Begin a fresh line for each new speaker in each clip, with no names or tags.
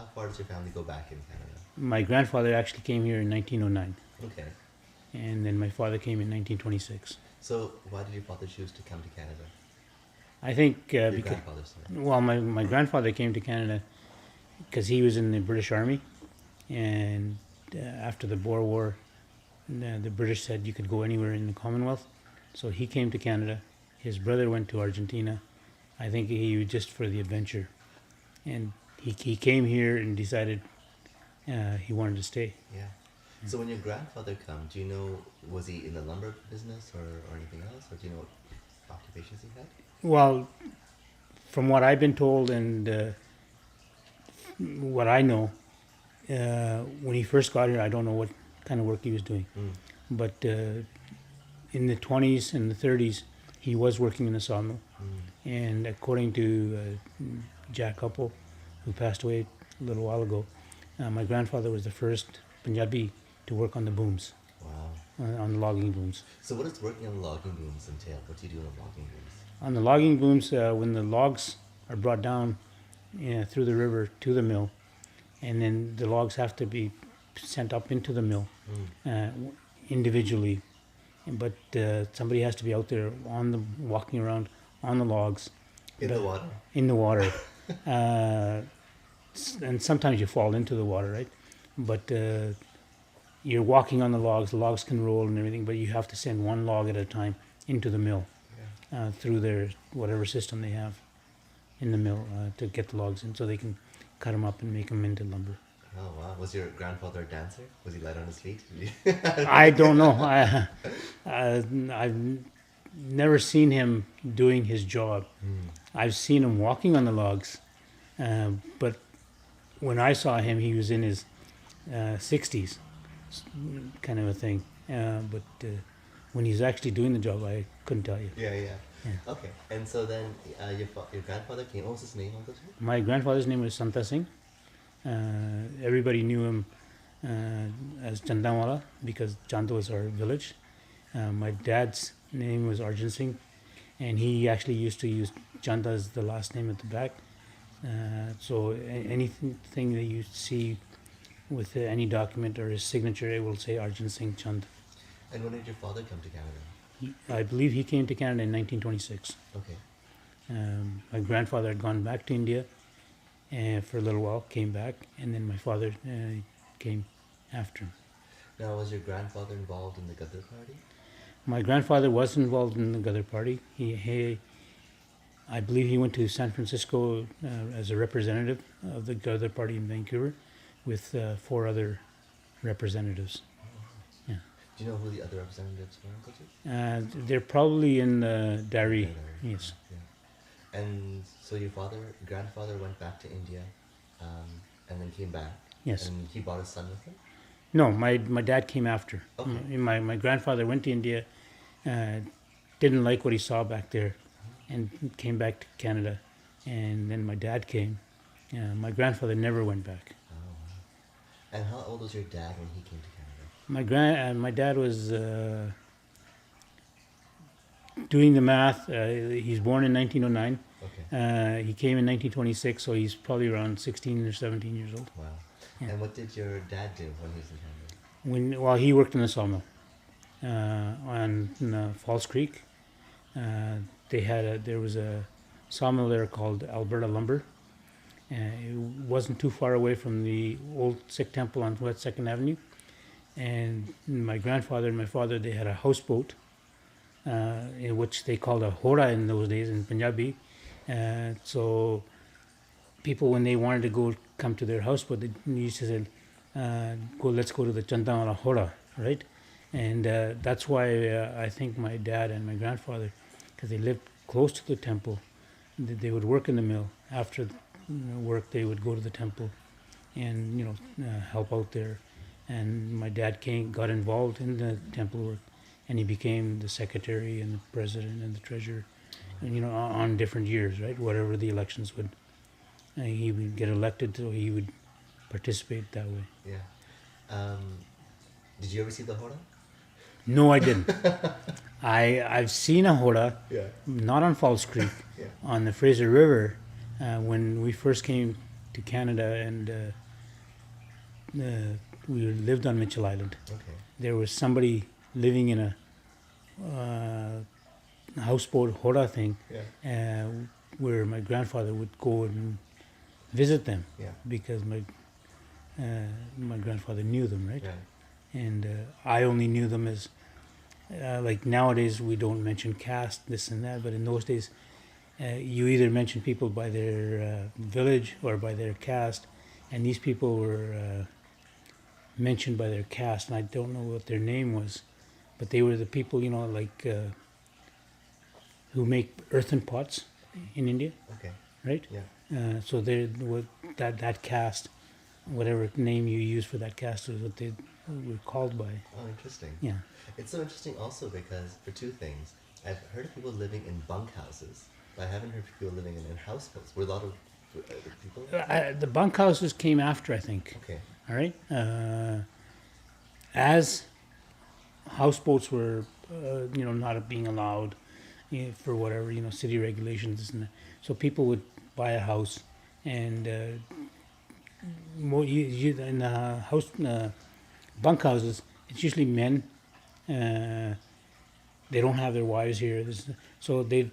How far does your family go back in Canada?
My grandfather actually came here in 1909,
Okay.
and then my father came in 1926.
So why did your father choose to come to Canada?
I think
Your
because,
grandfather, sorry.
well, my grandfather came to Canada because he was in the British Army, and after the Boer War, the British said you could go anywhere in the Commonwealth. So he came to Canada. His brother went to Argentina. I think he was just for the adventure. And he came here and decided he wanted to stay.
Yeah. So when your grandfather come, do you know, was he in the lumber business or anything else? Or do you know what occupations he had?
Well, from what I've been told and what I know, when he first got here, I don't know what kind of work he was doing.
Mm.
But in the 20s and the 30s, he was working in the sawmill.
Mm.
And according to Jack Couple, who passed away a little while ago, my grandfather was the first Punjabi to work on the booms,
Wow.
on the logging booms.
So what does working on logging booms entail? What do you do on the logging booms?
On the logging booms, when the logs are brought down through the river to the mill, and then the logs have to be sent up into the mill individually. But somebody has to be out there walking around on the logs.
In the water?
In the water. And sometimes you fall into the water, right? But you're walking on the logs can roll and everything, but you have to send one log at a time into the mill through their whatever system they have in the mill to get the logs in so they can cut them up and make them into lumber.
Oh wow! Was your grandfather a dancer? Was he light on his feet?
I don't know. I've never seen him doing his job. I've seen him walking on the logs, but when I saw him, he was in his 60s, kind of a thing. But when he's actually doing the job, I couldn't tell you.
Yeah. Okay. And so then your grandfather came. What was his name, Uncle Joe?
My grandfather's name was Santa Singh. Everybody knew him as Chandawala because Chanda was our village. My dad's name was Arjun Singh, and he actually used to use Chanda as the last name at the back. So anything that you see with any document or his signature, it will say Arjun Singh Chand.
And when did your father come to Canada?
I believe he came to Canada in 1926.
Okay.
My grandfather had gone back to India for a little while, came back, and then my father came after him.
Now, was your grandfather involved in the Ghadar Party?
My grandfather was involved in the Ghadar Party. I believe he went to San Francisco as a representative of the Ghadar Party in Vancouver with 4 other representatives. Yeah.
Do you know who the other representatives were, Uncle Joe?
They're probably in Dari. Yes.
Yeah. And so your grandfather went back to India and then came back?
Yes.
And he brought his son with him?
No, my dad came after.
Okay.
My grandfather went to India, didn't like what he saw back there, and came back to Canada. And then my dad came. My grandfather never went back.
Oh, wow. And how old was your dad when he came to Canada?
My dad was doing the math. He's born in 1909.
Okay.
He came in 1926, so he's probably around 16 or 17 years old.
Wow.
Yeah.
And what did your dad do when he was in Canada?
Well, he worked in the sawmill on Falls Creek. There was a sawmill there called Alberta Lumber. It wasn't too far away from the old Sikh temple on West 2nd Avenue. And my grandfather and my father, they had a houseboat, in which they called a hora in those days in Punjabi. So people, when they wanted to come to their houseboat, they used to say, let's go to the Chandawala hora, right? And that's why I think my dad and my grandfather, because they lived close to the temple, they would work in the mill. After work, they would go to the temple and help out there. And my dad got involved in the temple work, and he became the secretary and the president and the treasurer, and on different years, right? Whatever the elections would, he would get elected, so he would participate that way.
Yeah. Did you ever see the hora?
No, I didn't. I've seen a hora,
Yeah.
not on Falls Creek,
Yeah.
on the Fraser River, when we first came to Canada, and we lived on Mitchell Island.
Okay.
There was somebody living in a houseboat hora thing,
Yeah.
where my grandfather would go and visit them,
Yeah.
because my grandfather knew them, right?
Yeah.
And I only knew them as like nowadays we don't mention caste, this and that, but in those days you either mention people by their village or by their caste, and these people were mentioned by their caste, and I don't know what their name was, but they were the people, like who make earthen pots in India,
Okay.
right?
Yeah.
So they that caste, whatever name you use for that caste, is what they were called by.
Oh, interesting.
Yeah.
It's so interesting also because for two things. I've heard of people living in bunkhouses, but I haven't heard of people living in houseboats. Were a lot of people?
The bunkhouses came after, I think.
Okay.
All right. As houseboats were, not being allowed, for whatever, city regulations, this and that. So people would buy a house, and in the house bunkhouses, it's usually men. They don't have their wives here, so they'd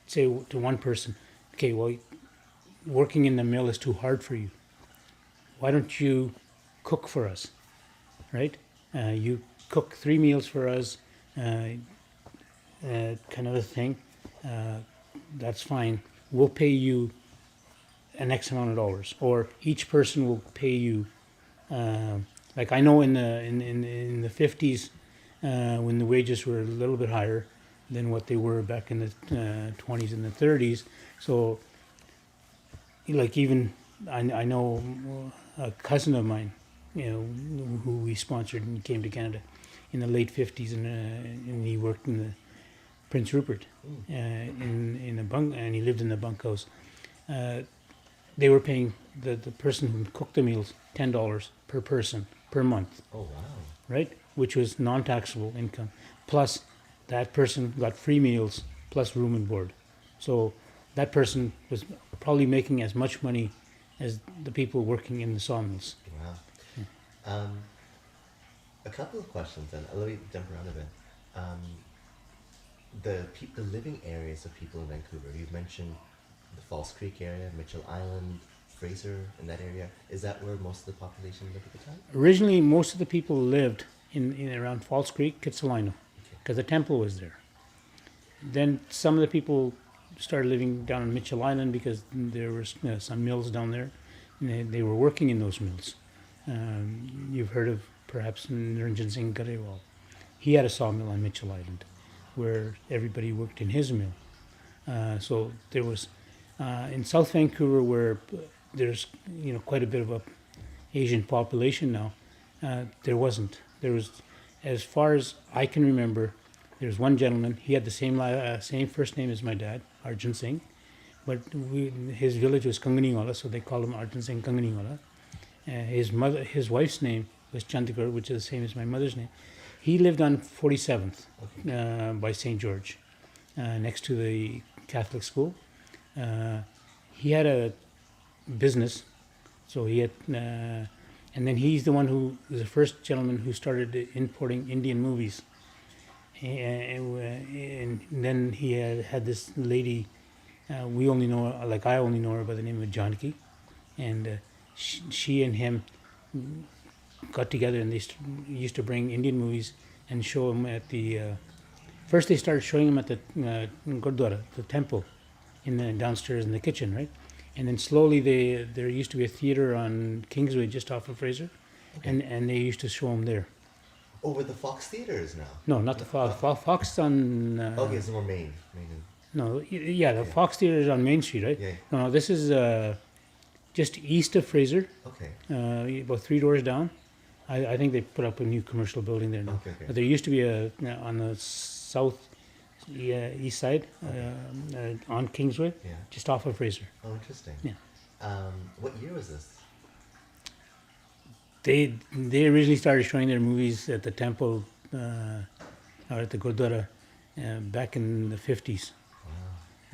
say to one person, "Okay, well, working in the mill is too hard for you. Why don't you cook for us, right? You cook 3 meals for us, kind of a thing. That's fine. We'll pay you an X amount of dollars, or each person will pay you." Like I know in the 50s, when the wages were a little bit higher than what they were back in the 20s and the 30s. So, like even I know a cousin of mine, who we sponsored and came to Canada in the late 50s, and he worked in the Prince Rupert in a bunk, and he lived in the bunkhouse. They were paying the person who cooked the meals $10 per person per month.
Oh, wow.
Right? Which was non-taxable income. Plus, that person got free meals plus room and board. So that person was probably making as much money as the people working in the sawmills.
Wow. A couple of questions then. Let me jump around a bit. The living areas of people in Vancouver. You've mentioned the False Creek area, Mitchell Island, Fraser, in that area. Is that where most of the population lived at the time?
Originally, most of the people lived in around False Creek, Kitsilano, because the temple was there. Then some of the people started living down on Mitchell Island because there were some mills down there, and they were working in those mills. You've heard of perhaps Amarjit Singh Brar. He had a sawmill on Mitchell Island, where everybody worked in his mill. So there was in South Vancouver, where there's quite a bit of a Asian population now. There wasn't. There was, as far as I can remember, there was one gentleman. He had the same first name as my dad, Amarjit Singh, but his village was Kanganingala, so they called him Amarjit Singh Kanganingala. His wife's name was Chandigarh, which is the same as my mother's name. He lived on 47th by St. George, next to the Catholic school. He had a business, so he had, and then he's the one who was the first gentleman who started importing Indian movies. And then he had this lady, we only know her, like I only know her by the name of Janaki, and she and him got together, and they used to bring Indian movies and show them at the. First, they started showing them at the Gurdwara, the temple, in the downstairs in the kitchen, right? And then slowly, there used to be a theater on Kingsway, just off of Fraser, and they used to show them there.
Oh, where the Fox Theater is now?
No, not the Fox. Fox is on.
Okay, it's more Main.
No, the Fox Theater is on Main Street, right?
Yeah.
No, this is just east of Fraser.
Okay.
About 3 doors down. I think they put up a new commercial building there now.
Okay.
But there used to be on the south east side, on Kingsway, just off of Fraser.
Oh, interesting.
Yeah.
What year was this?
They originally started showing their movies at the temple or at the Gurdwara back in the 50s,
Wow.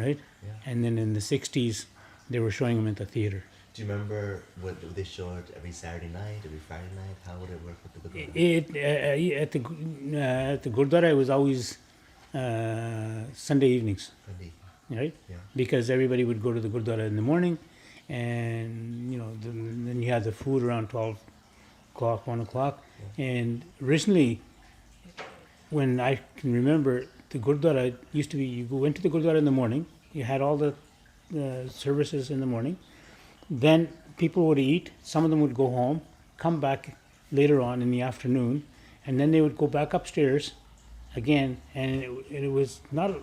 right?
Yeah.
And then in the 60s, they were showing them at the theater.
Do you remember what would they show it every Saturday night, every Friday night? How would it work with the Gurdwara?
At the Gurdwara, it was always Sunday evenings,
Sunday.
right?
Yeah.
Because everybody would go to the Gurdwara in the morning, and then you had the food around 12 o'clock, 1 o'clock.
Yeah.
And originally, when I can remember, the Gurdwara used to be, you went to the Gurdwara in the morning, you had all the services in the morning, then people would eat, some of them would go home, come back later on in the afternoon, and then they would go back upstairs again, and it was not, it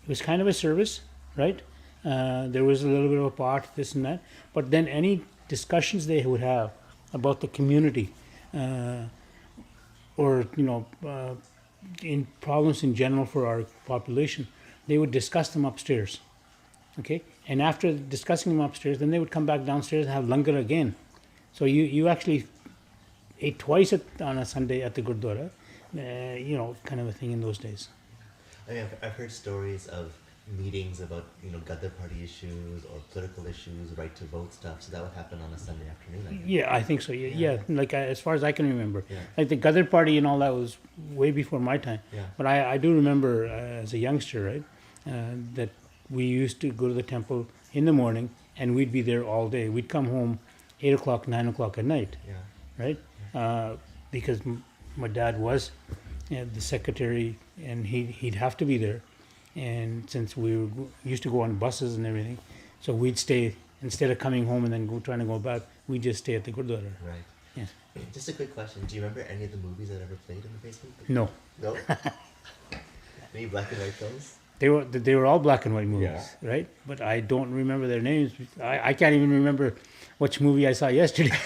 was kind of a service, right? There was a little bit of a pot, this and that, but then any discussions they would have about the community, or in problems in general for our population, they would discuss them upstairs. Okay, and after discussing them upstairs, then they would come back downstairs and have langar again. So you actually ate twice on a Sunday at the Gurdwara, kind of a thing in those days.
I mean, I've heard stories of meetings about Gadar party issues or political issues, right to vote stuff. So that would happen on a Sunday afternoon. I guess.
Yeah, I think so. Yeah. Like as far as I can remember,
Yeah.
like the Gadar party and all that was way before my time.
Yeah.
But I do remember as a youngster, right, that we used to go to the temple in the morning and we'd be there all day. We'd come home 8 o'clock, 9 o'clock at night,
Yeah.
right? Because my dad was the secretary and he'd have to be there. And since we used to go on buses and everything, so we'd stay, instead of coming home and then trying to go back, we'd just stay at the Gurdwara.
Right.
Yeah.
Just a quick question. Do you remember any of the movies that ever played in the basement?
No.
No? Any black and white films?
They were all black and white movies,
Yeah.
right? But I don't remember their names. I can't even remember which movie I saw yesterday.